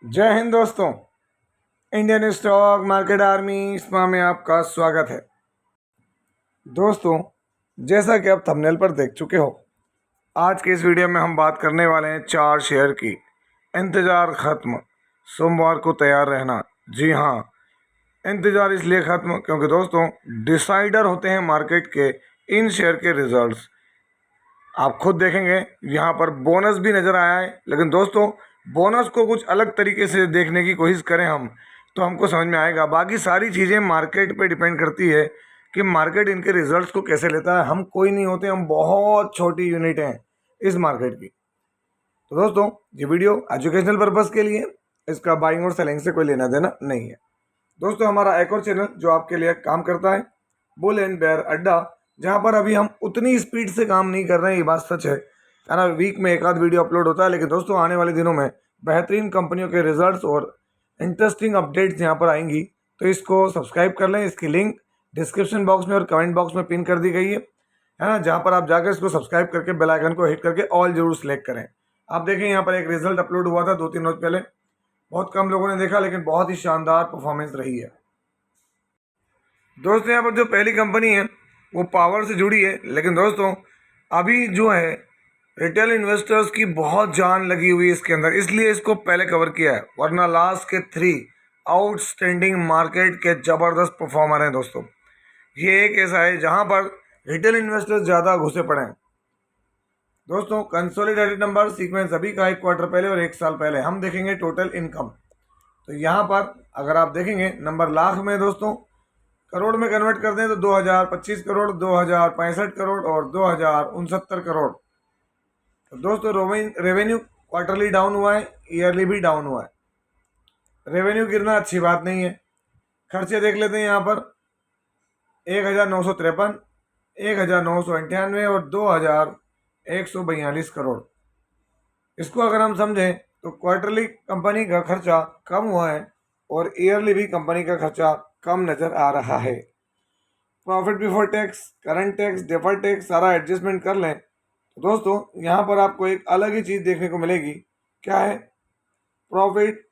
जय हिंद दोस्तों। Indian stock market army इसमा में आपका स्वागत है। दोस्तों, जैसा कि आप थंबनेल पर देख चुके हो, आज के इस वीडियो में हम बात करने वाले हैं 4 शेयर की। इंतज़ार ख़त्म, सोमवार को तैयार रहना। जी हाँ, इंतज़ार इसलिए ख़त्म क्योंकि दोस्तों डिसाइडर होते हैं मार्केट के इन शेयर के रिजल्ट्स। आप खुद देखेंगे यहाँ पर बोनस भी नज़र आया है, लेकिन दोस्तों बोनस को कुछ अलग तरीके से देखने की कोशिश करें हम तो हमको समझ में आएगा। बाकी सारी चीज़ें मार्केट पे डिपेंड करती है कि मार्केट इनके रिजल्ट्स को कैसे लेता है। हम कोई नहीं होते, हम बहुत छोटी यूनिट हैं इस मार्केट की। तो दोस्तों ये वीडियो एजुकेशनल पर्पज़ के लिए, इसका बाइंग और सेलिंग से कोई लेना देना नहीं है। दोस्तों हमारा एक और चैनल जो आपके लिए काम करता है, बुल एंड बेयर अड्डा, जहाँ पर अभी हम उतनी स्पीड से काम नहीं कर रहे हैं, ये बात सच है ना। वीक में एक आध वीडियो अपलोड होता है, लेकिन दोस्तों आने वाले दिनों में बेहतरीन कंपनियों के रिजल्ट्स और इंटरेस्टिंग अपडेट्स यहाँ पर आएंगी। तो इसको सब्सक्राइब कर लें। इसकी लिंक डिस्क्रिप्शन बॉक्स में और कमेंट बॉक्स में पिन कर दी गई है ना, जहाँ पर आप जाकर इसको सब्सक्राइब करके बेल आइकन को हिट करके ऑल जरूर सेलेक्ट करें। आप देखें यहाँ पर एक रिजल्ट अपलोड हुआ था 2-3 रोज पहले, बहुत कम लोगों ने देखा, लेकिन बहुत ही शानदार परफॉर्मेंस रही है। दोस्तों यहाँ पर जो पहली कंपनी है वो पावर से जुड़ी है, लेकिन दोस्तों अभी जो है रिटेल इन्वेस्टर्स की बहुत जान लगी हुई है इसके अंदर, इसलिए इसको पहले कवर किया है। वरना लास्ट के 3 आउटस्टैंडिंग मार्केट के ज़बरदस्त परफॉर्मर हैं दोस्तों। ये एक ऐसा है जहाँ पर रिटेल इन्वेस्टर्स ज़्यादा घुसे पड़े हैं। दोस्तों कंसोलिडेटेड नंबर सीक्वेंस अभी का 1 क्वार्टर पहले और 1 साल पहले हम देखेंगे टोटल इनकम। तो यहाँ पर अगर आप देखेंगे नंबर लाख में, दोस्तों करोड़ में कन्वर्ट कर दें तो 2025 करोड़, 2065 करोड़ और 2069 करोड़। तो दोस्तों रेवेन्यू क्वार्टरली डाउन हुआ है, ईयरली भी डाउन हुआ है। रेवेन्यू गिरना अच्छी बात नहीं है। खर्चे देख लेते हैं यहाँ पर 1953, 1998 और 2142 करोड़। इसको अगर हम समझें तो क्वार्टरली कंपनी का खर्चा कम हुआ है और ईयरली भी कंपनी का खर्चा कम नज़र आ रहा है। Profit before tax, current tax, deferred tax सारा एडजस्टमेंट कर लें तो दोस्तों यहाँ पर आपको एक अलग ही चीज़ देखने को मिलेगी। क्या है? Profit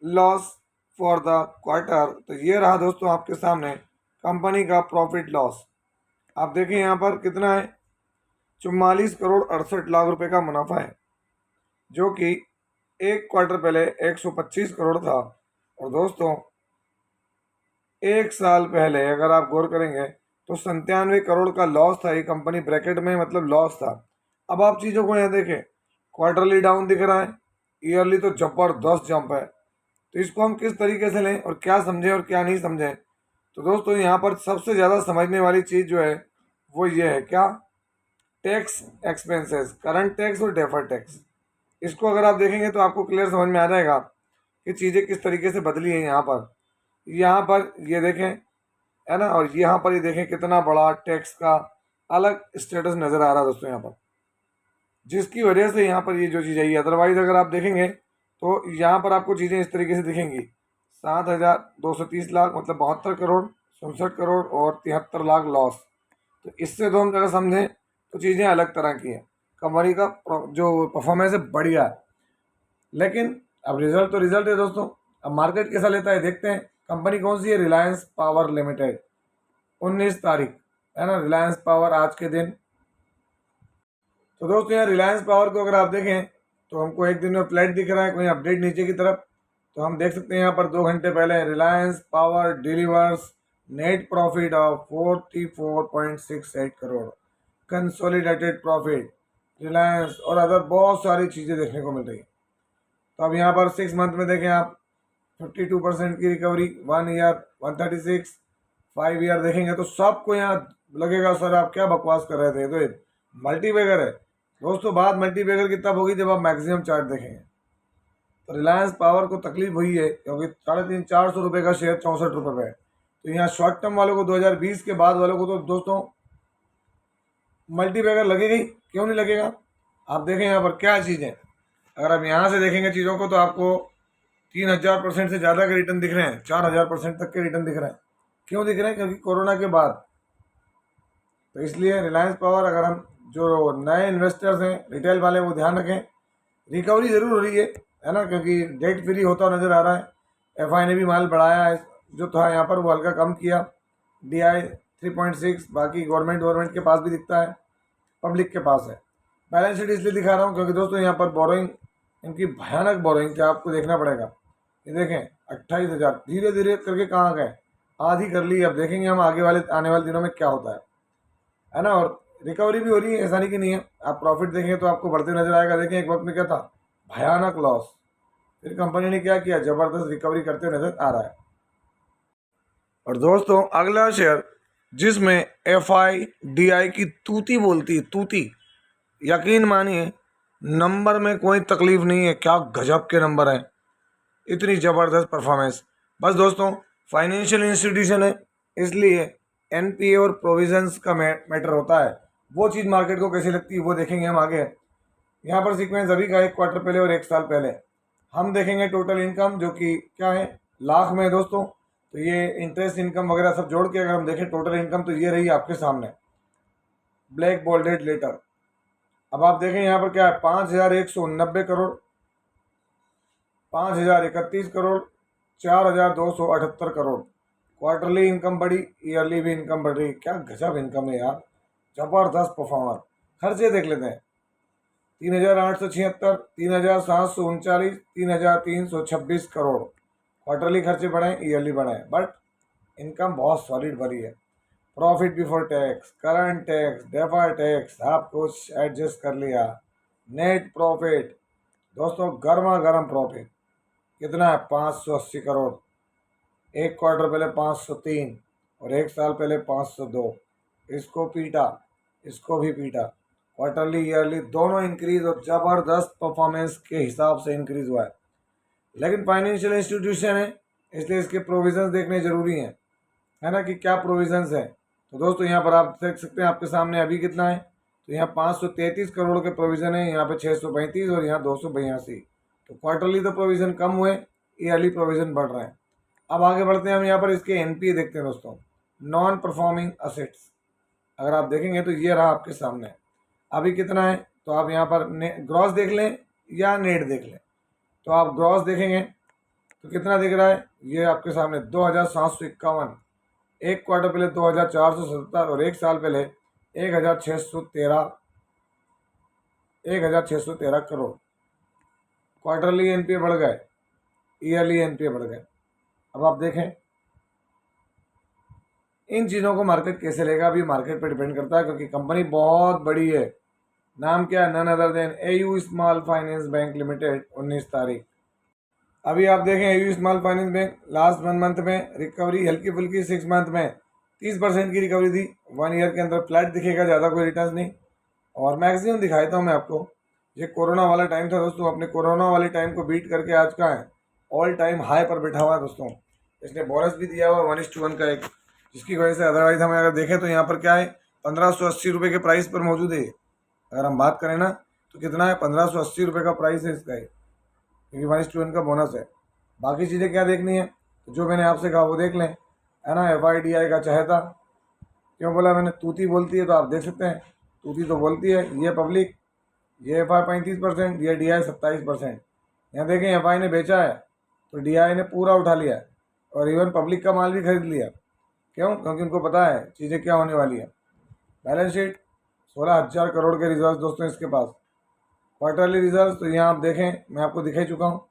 loss for the quarter. तो ये रहा दोस्तों आपके सामने कंपनी का प्रॉफिट लॉस। आप देखें यहाँ पर कितना है, 44 करोड़ 68 लाख रुपए का मुनाफा है, जो कि 1 क्वार्टर पहले 125 करोड़ था। और दोस्तों 1 साल पहले अगर आप गौर करेंगे तो 97 करोड़ का लॉस था। ये कंपनी ब्रैकेट में मतलब लॉस था। अब आप चीज़ों को यहाँ देखें, क्वार्टरली डाउन दिख रहा है, ईयरली तो ज़बरदस्त जंप है। तो इसको हम किस तरीके से लें और क्या समझें और क्या नहीं समझें, तो दोस्तों यहाँ पर सबसे ज़्यादा समझने वाली चीज़ जो है वो ये है, क्या? टैक्स एक्सपेंसेस, करंट टैक्स और डेफर्ड टैक्स। इसको अगर आप देखेंगे तो आपको क्लियर समझ में आ जाएगा कि चीज़ें किस तरीके से बदली हैं। यहाँ पर ये देखें, है ना, और यहाँ पर ये देखें कितना बड़ा टैक्स का अलग स्टेटस नज़र आ रहा है दोस्तों यहाँ पर, जिसकी वजह से यहाँ पर ये जो चीज़ आई। अदरवाइज अगर आप देखेंगे तो यहाँ पर आपको चीज़ें इस तरीके से दिखेंगी, 7,230 लाख मतलब 72 करोड़, 67 करोड़ और 73 लाख लॉस। तो इससे तो हम अगर समझें तो चीज़ें अलग तरह की हैं। कंपनी का जो परफॉर्मेंस है बढ़िया है, लेकिन अब रिजल्ट तो रिजल्ट है दोस्तों। अब मार्केट कैसा लेता है देखते हैं। कंपनी कौन सी है? रिलायंस पावर लिमिटेड, 19 तारीख, है ना, रिलायंस पावर आज के दिन। तो दोस्तों यहाँ रिलायंस पावर को अगर आप देखें तो हमको एक दिन में फ्लैट दिख रहा है, कोई अपडेट नीचे की तरफ। तो हम देख सकते हैं यहाँ पर 2 घंटे पहले Reliance power delivers net profit of 44.68 crore, consolidated profit, Reliance और अदर बहुत सारी चीज़ें देखने को मिल रही है। तो अब यहाँ पर 6 मंथ में देखें आप 52% की रिकवरी, 1 ईयर 136, 5 ईयर देखेंगे तो सबको यहाँ लगेगा सर आप क्या बकवास कर रहे थे, तो ये मल्टीबैगर है। दोस्तों बात मल्टीबैगर की तब होगी जब आप मैक्सिमम चार्ट देखेंगे। तो रिलायंस पावर को तकलीफ हुई है क्योंकि 350-400 रुपये का शेयर 64 रुपये पे है। तो यहाँ शॉर्ट टर्म वालों को 2020 के बाद वालों को तो दोस्तों मल्टीबैगर लगेगी, क्यों नहीं लगेगा? आप देखें यहाँ पर क्या चीज़ें, अगर आप यहाँ से देखेंगे चीज़ों को तो आपको 3000% से ज़्यादा के रिटर्न दिख रहे हैं, 4000% तक के रिटर्न दिख रहे हैं। क्यों दिख रहे हैं? क्योंकि कोरोना के बाद। तो इसलिए रिलायंस पावर अगर हम जो नए इन्वेस्टर्स हैं रिटेल वाले वो ध्यान रखें, रिकवरी ज़रूर हो रही है, है ना, क्योंकि डेट फ्री होता नज़र आ रहा है। एफआई ने भी माल बढ़ाया है, जो था यहाँ पर वो हल्का कम किया। डीआई 3.6, बाकी गवर्नमेंट के पास भी दिखता है, पब्लिक के पास है। बैलेंस शीट इसलिए दिखा रहा हूँ क्योंकि दोस्तों यहाँ पर बोरोइंग, इनकी भयानक बोरोइंग क्या आपको देखना पड़ेगा। ये देखें 28,000 धीरे धीरे करके कहाँ गए, आधी कर ली। अब देखेंगे हम आगे वाले आने वाले दिनों में क्या होता है ना। और रिकवरी भी हो रही है, ऐसा नहीं कि नहीं है। आप प्रॉफिट देखेंगे तो आपको बढ़ते नजर आएगा। देखें एक वक्त में क्या था, भयानक लॉस, फिर कंपनी ने क्या किया, जबरदस्त रिकवरी करते हुए नजर आ रहा है। और दोस्तों अगला शेयर जिसमें FIDI की तूती बोलती, तूती, यकीन मानिए नंबर में कोई तकलीफ नहीं है, क्या गजब के नंबर हैं, इतनी ज़बरदस्त परफॉर्मेंस। बस दोस्तों फाइनेंशियल इंस्टीट्यूशन है, इसलिए NPA और प्रोविजंस का मैटर होता है। वो चीज़ मार्केट को कैसी लगती है वो देखेंगे हम आगे। यहाँ पर सीक्वेंस अभी का 1 क्वार्टर पहले और 1 साल पहले। हम देखेंगे टोटल इनकम जो कि क्या है, लाख में है दोस्तों। तो ये इंटरेस्ट इनकम वगैरह सब जोड़ के अगर हम देखें टोटल इनकम, तो ये रही आपके सामने ब्लैक बोल्डेड लेटर। अब आप देखें यहाँ पर क्या है, 5,190 करोड़, 5,031 करोड़, 4,278 करोड़। क्वार्टरली इनकम बढ़ी, ईयरली भी इनकम बढ़ रही। क्या गजब इनकम है यार, जबरदस्त परफॉर्मर। खर्चे देख लेते हैं, 3,876, 3,739, 3,326 करोड़। क्वार्टरली खर्चे बढ़े, ईयरली बढ़े, बट इनकम बहुत सॉलिड बढ़ी है। Profit before tax, current tax, defer tax सब कुछ एडजस्ट कर लिया। नेट प्रॉफिट दोस्तों गर्मा गर्म प्रॉफिट कितना है, 580 करोड़। 1 क्वार्टर पहले 503 और 1 साल पहले 502। इसको पीटा, इसको भी पीटा। क्वार्टरली ईयरली दोनों इंक्रीज और ज़बरदस्त परफॉर्मेंस के हिसाब से इंक्रीज हुआ है। लेकिन फाइनेंशियल इंस्टीट्यूशन है, इसलिए इसके प्रोविजंस देखने ज़रूरी हैं, है ना, कि क्या प्रोविजंस है। तो दोस्तों यहाँ पर आप देख सकते हैं, आपके सामने अभी कितना है, तो यहाँ 533 करोड़ के प्रोविज़न है, यहाँ पे 635 और यहाँ 282। तो क्वार्टरली तो प्रोविज़न कम हुए, ईयरली प्रोविज़न बढ़ रहे हैं। अब आगे बढ़ते हैं हम, यहाँ पर इसके NPA देखते हैं दोस्तों, नॉन परफॉर्मिंग असेट्स। अगर आप देखेंगे तो ये रहा आपके सामने अभी कितना है। तो आप यहाँ पर ग्रॉस देख लें या नेट देख लें। तो आप ग्रॉस देखेंगे तो कितना दिख रहा है, ये आपके सामने 2,751। 1 क्वार्टर पहले 2,477 और 1 साल पहले 1,613 करोड़। क्वार्टरली NPA बढ़ गए, ईयरली NPA बढ़ गए। अब आप देखें इन चीज़ों को मार्केट कैसे लेगा, अभी मार्केट पर डिपेंड करता है, क्योंकि कंपनी बहुत बड़ी है। नाम क्या है, none other than AU small finance bank limited. 19 तारीख अभी आप देखें, AU small finance bank last 1 month में रिकवरी हल्की फुल्की, 6 मंथ में 30% की रिकवरी थी। 1 ईयर के अंदर फ्लैट दिखेगा, ज़्यादा कोई रिटर्न नहीं। और मैक्सिमम दिखाया था मैं आपको, ये कोरोना वाला टाइम था दोस्तों। अपने कोरोना वाले टाइम को बीट करके आज का है ऑल टाइम हाई पर बैठा हुआ है दोस्तों। इसने बोनस भी दिया हुआ 1:1 का एक, जिसकी वजह से अदरवाइज हम अगर देखें तो यहाँ पर क्या है, 1,580 रुपये के प्राइस पर मौजूद है। अगर हम बात करें ना तो कितना है, 1,580 रुपये का प्राइस है इसका, क्योंकि 1:1 का बोनस है। बाकी चीज़ें क्या देखनी है, तो जो मैंने आपसे कहा वो देख लें, है ना। FIDI का चाहता, क्यों बोला मैंने, तूती बोलती है, तो आप देख सकते हैं तूती तो बोलती है। ये पब्लिक, ये FI 35%, ये DI 27%। यहाँ देखें FI ने बेचा है तो DI ने पूरा उठा लिया है, और इवन पब्लिक का माल भी खरीद लिया। क्यों, क्योंकि उनको पता है चीज़ें क्या होने वाली है। बैलेंस शीट 16,000 करोड़ के रिजर्व दोस्तों इसके पास। क्वार्टरली रिजर्व तो यहाँ आप देखें, मैं आपको दिखा चुका हूँ।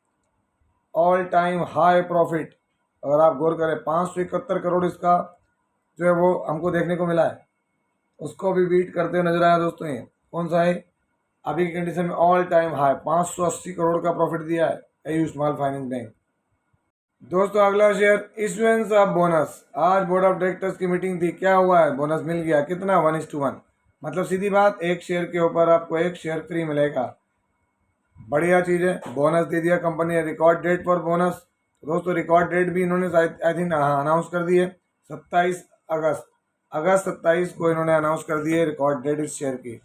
ऑल टाइम हाई प्रॉफिट अगर आप गौर करें, 571 करोड़ इसका जो है वो हमको देखने को मिला है। उसको भी बीट करते हुए नजर आया दोस्तों। ये कौन सा है, अभी की कंडीशन में ऑल टाइम हाई 580 करोड़ का प्रॉफिट दिया है AU स्मॉल फाइनेंस बैंक। दोस्तों अगला शेयर इशुएंस ऑफ बोनस। आज बोर्ड ऑफ डायरेक्टर्स की मीटिंग थी, क्या हुआ है, बोनस मिल गया। कितना, 1:1। मतलब सीधी बात, 1 शेयर के ऊपर आपको 1 शेयर फ्री मिलेगा। बढ़िया चीज़ है, बोनस दे दिया कंपनी ने। रिकॉर्ड डेट फॉर बोनस दोस्तों, रिकॉर्ड डेट भी इन्होंने आई थिंक अनाउंस कर दी है, 27 अगस्त। अगस्त 27 को इन्होंने अनाउंस कर दी है रिकॉर्ड डेट इस शेयर की।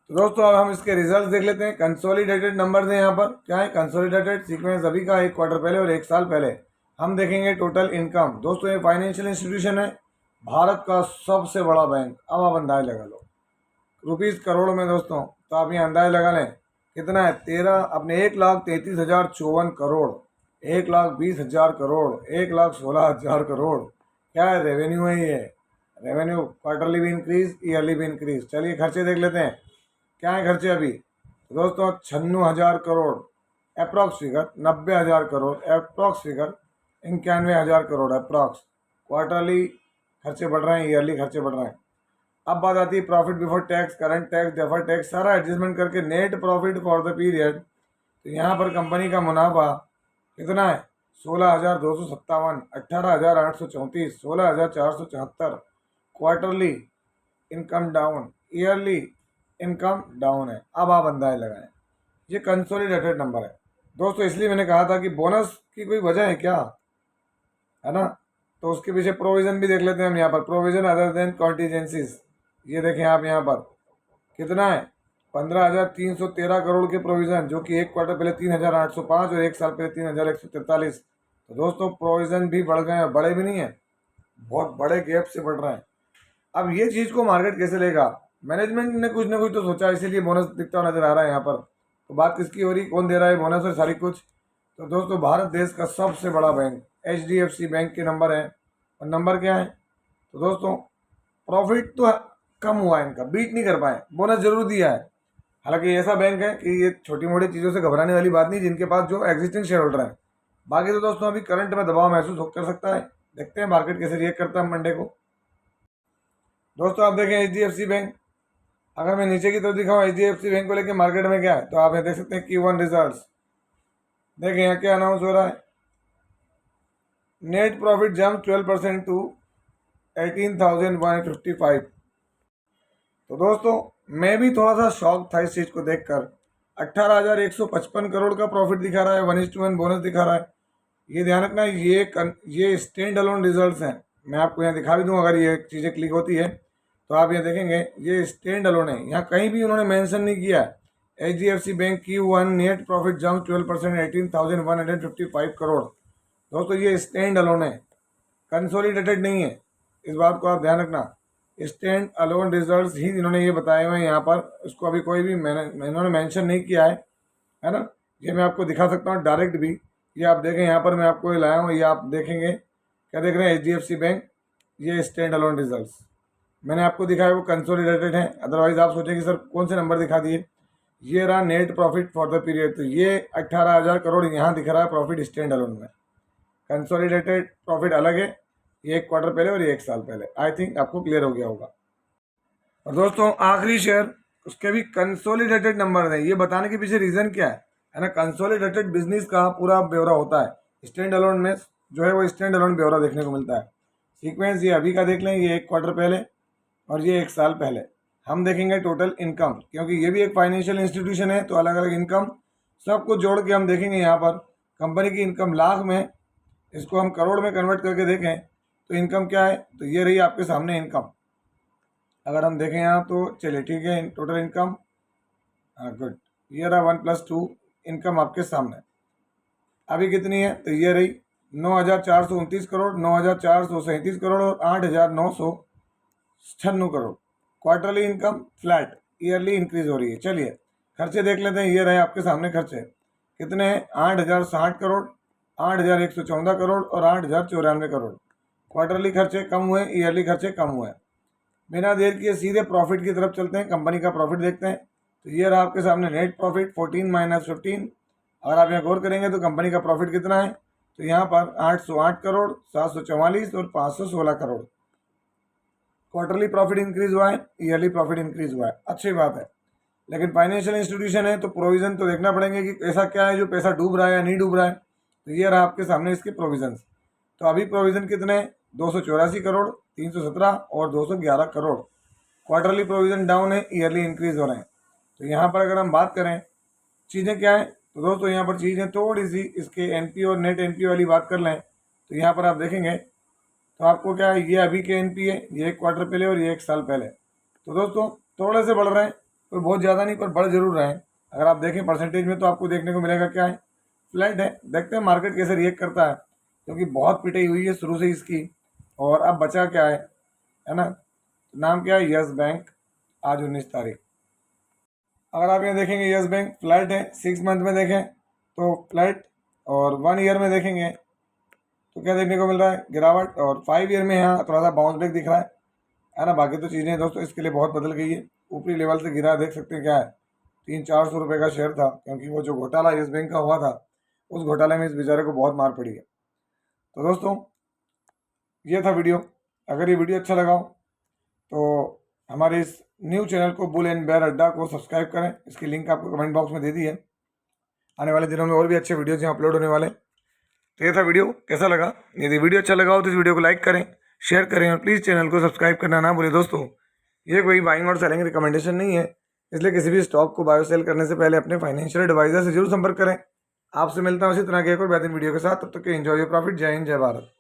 तो दोस्तों अब हम इसके रिजल्ट देख लेते हैं। कंसोलिडेटेड नंबर्स हैं यहाँ पर, क्या है, कंसोलिडेटेड सीक्वेंस अभी का 1 क्वार्टर पहले और 1 साल पहले। हम देखेंगे टोटल इनकम। दोस्तों ये फाइनेंशियल इंस्टीट्यूशन है, भारत का सबसे बड़ा बैंक। अब आप अंदाज लगा लो, रुपीज़ करोड़ में दोस्तों, तो आप ये अंदाज लगा लें कितना है 13 अपने 1,33,054 करोड़, 1,20,000 करोड़, 1,16,000 करोड़। क्या है रेवेन्यू है ये। रेवेन्यू क्वार्टरली भी इंक्रीज, ईयरली भी इंक्रीज। चलिए खर्चे देख लेते हैं, क्या है खर्चे अभी। तो दोस्तों 96,000 crore approx figure, 90,000 crore approx figure, 91,000 crore approx. Quarterly खर्चे बढ़ रहे हैं, ईयरली खर्चे बढ़ रहे हैं। अब बात आती है profit before tax, current tax, deferred tax, सारा एडजस्टमेंट करके net profit for the period. तो यहाँ पर कंपनी का मुनाफा कितना है 16,257, 18,834, 16,474। Quarterly income down, yearly income down है। अब आप अंदाज लगाएं, ये कंसोलिडेटेड नंबर है दोस्तों। इसलिए मैंने कहा था कि बोनस की कोई वजह है क्या, है ना। तो उसके पीछे प्रोविज़न भी देख लेते हैं हम यहाँ पर। प्रोविज़न अदर देन कॉन्टीजेंसीज, ये देखें आप यहाँ पर कितना है 15,313 करोड़ के प्रोविज़न, जो कि एक क्वार्टर पहले 3,805 और एक साल पहले 3,143। तो दोस्तों प्रोविज़न भी बढ़ गए हैं, बड़े भी नहीं है, बहुत बड़े गैप से बढ़ रहे हैं। अब ये चीज़ को मार्केट कैसे लेगा, मैनेजमेंट ने कुछ ना कुछ तो सोचा, इसीलिए बोनस दिखता हुआ नजर आ रहा है यहाँ पर। तो बात किसकी हो रही, कौन दे रहा है बोनस और सारी कुछ। तो दोस्तों भारत देश का सबसे बड़ा बैंक HDFC बैंक के नंबर है, और नंबर क्या है। तो दोस्तों प्रॉफिट तो कम हुआ है इनका, बीट नहीं कर पाए, बोनस जरूर दिया है। हालांकि ऐसा बैंक है कि ये छोटी मोटी चीज़ों से घबराने वाली बात नहीं, जिनके पास जो एग्जिस्टिंग शेयर होल्डर है। बाकी तो दोस्तों अभी करंट में दबाव महसूस कर सकता है, देखते हैं मार्केट कैसे रिएक्ट करता है मंडे को। दोस्तों आप देखें HDFC बैंक, अगर मैं नीचे की तरफ दिखाऊँ HDFC बैंक को लेकर मार्केट में क्या है, तो आप यहाँ देख सकते हैं Q1 रिजल्ट्स। देखें यहाँ क्या अनाउंस हो रहा है, नेट प्रॉफिट जंप 12% टू 18,155। तो दोस्तों मैं भी थोड़ा सा शॉक था इस चीज़ को देखकर। 18,155 करोड़ का प्रॉफिट दिखा रहा है, 1:1 बोनस दिखा रहा है। ये ध्यान रखना, ये स्टैंड अलोन रिजल्ट्स हैं। मैं आपको यहाँ दिखा भी दूँ, अगर ये चीज़ें क्लिक होती है तो आप ये देखेंगे ये स्टैंड अलोन है, यहाँ कहीं भी उन्होंने मेंशन नहीं किया है। HDFC bank Q1 net profit jump 12%, 18,155 crore. दोस्तों ये स्टैंड अलोन है, कंसोलिडेटेड नहीं है, इस बात को आप ध्यान रखना। स्टैंड अलोन रिजल्ट्स ही इन्होंने ये बताए हुए हैं यहाँ पर, उसको अभी कोई भी इन्होंने मेंशन नहीं किया है ना। ये मैं आपको दिखा सकता हूँ डायरेक्ट भी, ये आप देखें यहाँ पर मैं आपको ये लाया हूँ, ये आप देखेंगे क्या देख रहे हैं HDFC बैंक, ये स्टैंड अलोन रिजल्ट्स मैंने आपको दिखाया वो कंसोलिडेटेड हैं। अदरवाइज आप सोचेंगे सर कौन से नंबर दिखा दिए। ये रहा net profit for the period, तो ये 18,000 करोड़ यहाँ दिख रहा है प्रॉफिट स्टैंड अलोन में। कंसोलिडेटेड प्रॉफिट अलग है, ये एक क्वार्टर पहले और ये एक साल पहले। आई थिंक आपको क्लियर हो गया होगा। और दोस्तों आखिरी शेयर, उसके भी कंसोलिडेटेड नंबर है। ये बताने के पीछे रीज़न क्या है ना। कंसोलिडेटेड बिजनेस का पूरा ब्यौरा होता है, स्टैंड अलोन में जो है वो स्टैंड अलोन ब्यौरा देखने को मिलता है। सीक्वेंस ये अभी का देख लें, ये एक क्वार्टर पहले और ये एक साल पहले। हम देखेंगे टोटल इनकम, क्योंकि ये भी एक फाइनेंशियल इंस्टीट्यूशन है, तो अलग अलग इनकम सबको जोड़ के हम देखेंगे। यहाँ पर कंपनी की इनकम लाख में, इसको हम करोड़ में कन्वर्ट करके देखें तो इनकम क्या है, तो ये रही आपके सामने इनकम। अगर हम देखें यहाँ तो चलिए ठीक है, टोटल इनकम, हाँ गुड, ये रहा 1+2 इनकम आपके सामने। अभी कितनी है, तो ये रही 9,429 करोड़, 9,437 करोड़ और 8,996 crore. Quarterly income flat, yearly increase हो रही है। चलिए खर्चे देख लेते हैं, ये रहे आपके सामने खर्चे कितने हैं, 8,060 करोड़, 8,114 करोड़ और 8,094 करोड़। क्वार्टरली खर्चे कम हुए, ईयरली खर्चे कम हुए। बिना देर किए सीधे प्रॉफिट की तरफ चलते हैं, कंपनी का प्रॉफिट देखते हैं। तो ये रहा आपके सामने नेट प्रॉफिट 14 - 15। अगर आप यहाँ गौर करेंगे तो कंपनी का प्रॉफिट कितना है, तो यहाँ पर 808 करोड़, 744 और 516 करोड़। क्वार्टरली प्रॉफिट इंक्रीज हुआ है, ईयरली प्रॉफिट इंक्रीज हुआ है, अच्छी बात है। लेकिन फाइनेंशियल इंस्टीट्यूशन है तो प्रोविजन तो देखना पड़ेंगे कि ऐसा क्या है जो पैसा डूब रहा है या नहीं डूब रहा है। तो ये रहा आपके सामने इसके प्रोविजन। तो अभी प्रोविजन कितने हैं, 284 करोड़, 317 और 211 करोड़। क्वार्टरली प्रोविजन डाउन है, ईयरली इंक्रीज हो रहे हैं। तो यहाँ पर अगर हम बात करें चीज़ें क्या है, तो दोस्तों यहाँ पर चीज़ें थोड़ी सी इसके एनपी और नेट एनपी वाली बात कर लें तो यहाँ पर आप देखेंगे तो आपको क्या है, ये अभी के एनपी है, ये एक क्वार्टर पहले और ये एक साल पहले। तो दोस्तों थोड़े से बढ़ रहे हैं, कोई बहुत ज़्यादा नहीं पर बढ़ जरूर रहे हैं। अगर आप देखें परसेंटेज में तो आपको देखने को मिलेगा क्या है, फ्लैट है। देखते हैं मार्केट कैसे रिएक्ट करता है, क्योंकि बहुत पिटाई हुई है शुरू से इसकी। और अब बचा क्या है ना। नाम क्या है, यस बैंक, आज 19 तारीख। अगर आप यहाँ देखेंगे यस बैंक फ्लैट है, 6 मंथ में देखें तो फ्लैट, और 1 ईयर में देखेंगे तो क्या देखने को मिल रहा है, गिरावट, और 5 ईयर में यहाँ थोड़ा सा बाउंस बैक दिख रहा है ना। बाकी तो चीज़ें दोस्तों इसके लिए बहुत बदल गई है, ऊपरी लेवल से गिरा, देख सकते हैं क्या है, 300-400 रुपये का शेयर था, क्योंकि वो जो घोटाला यस बैंक का हुआ था उस घोटाले में इस बेचारे को बहुत मार पड़ी है। तो दोस्तों ये था वीडियो। अगर ये वीडियो अच्छा लगा हो तो हमारे इस न्यू चैनल को बुल एंड बेयर अड्डा को सब्सक्राइब करें, इसकी लिंक आपको कमेंट बॉक्स में दे दी है। आने वाले दिनों में और भी अच्छे वीडियोज़ यहाँ अपलोड होने वाले। तो ये था वीडियो, कैसा लगा? यदि वीडियो अच्छा लगा हो तो इस वीडियो को लाइक करें, शेयर करें और प्लीज़ चैनल को सब्सक्राइब करना ना भूलें। दोस्तों ये कोई बाइंग और सेलिंग रिकमेंडेशन नहीं है, इसलिए किसी भी स्टॉक को बायो सेल करने से पहले अपने फाइनेंशियल एडवाइजर से जरूर संपर्क करें। आपसे मिलता हूँ इसी तरह के एक और बेहतरीन वीडियो के साथ, तब तक के एंजॉय योर प्रॉफिट। जय हिंद, जय भारत।